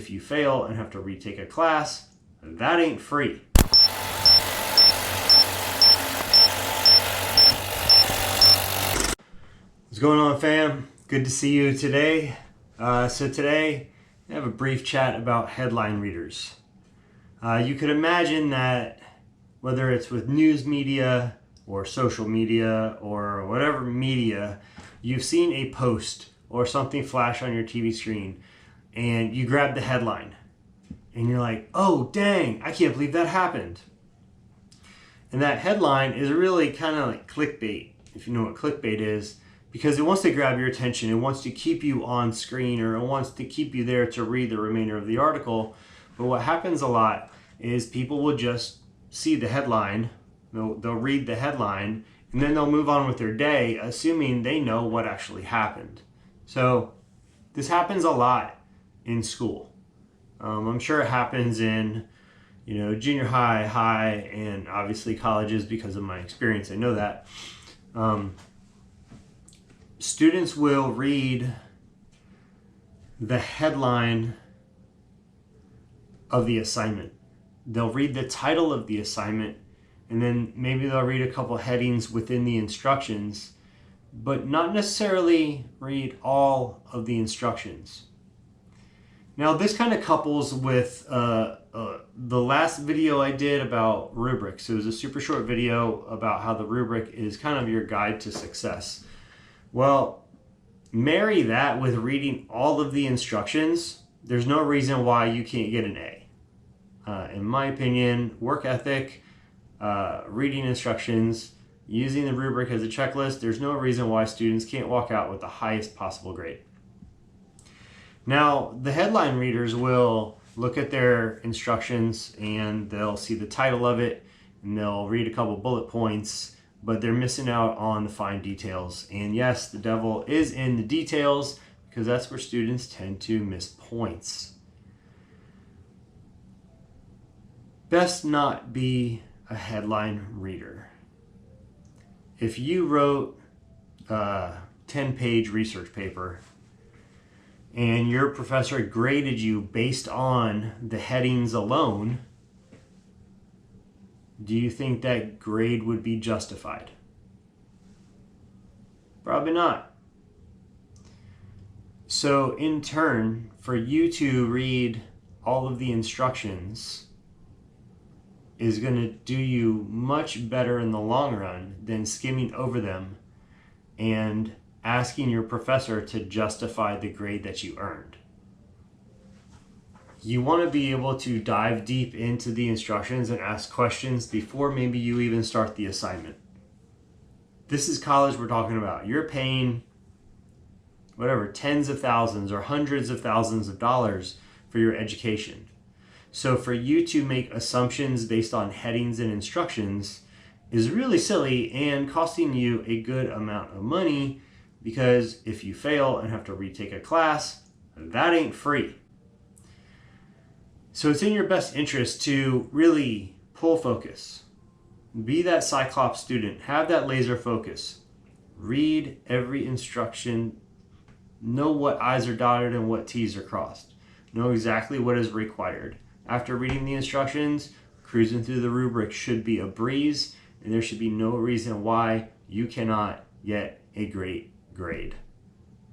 if you fail and have to retake a class, that ain't free. What's going on, fam? Good to see you today. So today, I have a brief chat about headline readers. You could imagine that whether it's with news media or social media or whatever media, you've seen a post or something flash on your TV screen and you grab the headline and you're like, oh dang, I can't believe that happened. And that headline is really kind of like clickbait, if you know what clickbait is, because it wants to grab your attention. It wants to keep you on screen, or it wants to keep you there to read the remainder of the article. But what happens a lot is people will just see the headline, they'll read the headline, and then they'll move on with their day, assuming they know what actually happened. So this happens a lot in school. I'm sure it happens in, junior high, high, and obviously colleges because of my experience. I know that. Students will read the headline of the assignment. They'll read the title of the assignment, and then maybe they'll read a couple headings within the instructions, but not necessarily read all of the instructions. Now, this kind of couples with the last video I did about rubrics. It was a super short video about how the rubric is kind of your guide to success. Well, marry that with reading all of the instructions. There's no reason why you can't get an A. In my opinion, work ethic, reading instructions, using the rubric as a checklist, there's no reason why students can't walk out with the highest possible grade. Now, the headline readers will look at their instructions and they'll see the title of it and they'll read a couple bullet points, but they're missing out on the fine details. And yes, the devil is in the details because that's where students tend to miss points. Best not be a headline reader. If you wrote a 10-page research paper and your professor graded you based on the headings alone, do you think that grade would be justified? Probably not. So in turn, for you to read all of the instructions is going to do you much better in the long run than skimming over them and asking your professor to justify the grade that you earned. You want to be able to dive deep into the instructions and ask questions before maybe you even start the assignment. This is college we're talking about. You're paying whatever, tens of thousands or hundreds of thousands of dollars for your education. So for you to make assumptions based on headings and instructions is really silly and costing you a good amount of money, because if you fail and have to retake a class, that ain't free. So it's in your best interest to really pull focus. Be that Cyclops student. Have that laser focus. Read every instruction. Know what I's are dotted and what T's are crossed. Know exactly what is required. After reading the instructions, cruising through the rubric should be a breeze, and there should be no reason why you cannot get a great grade.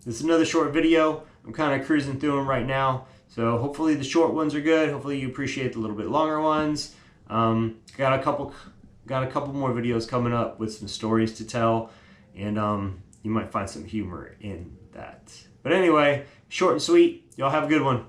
This is another short video. I'm kind of cruising through them right now, so hopefully the short ones are good. Hopefully you appreciate the little bit longer ones. Got a couple more videos coming up with some stories to tell, and you might find some humor in that. But anyway, short and sweet. Y'all have a good one.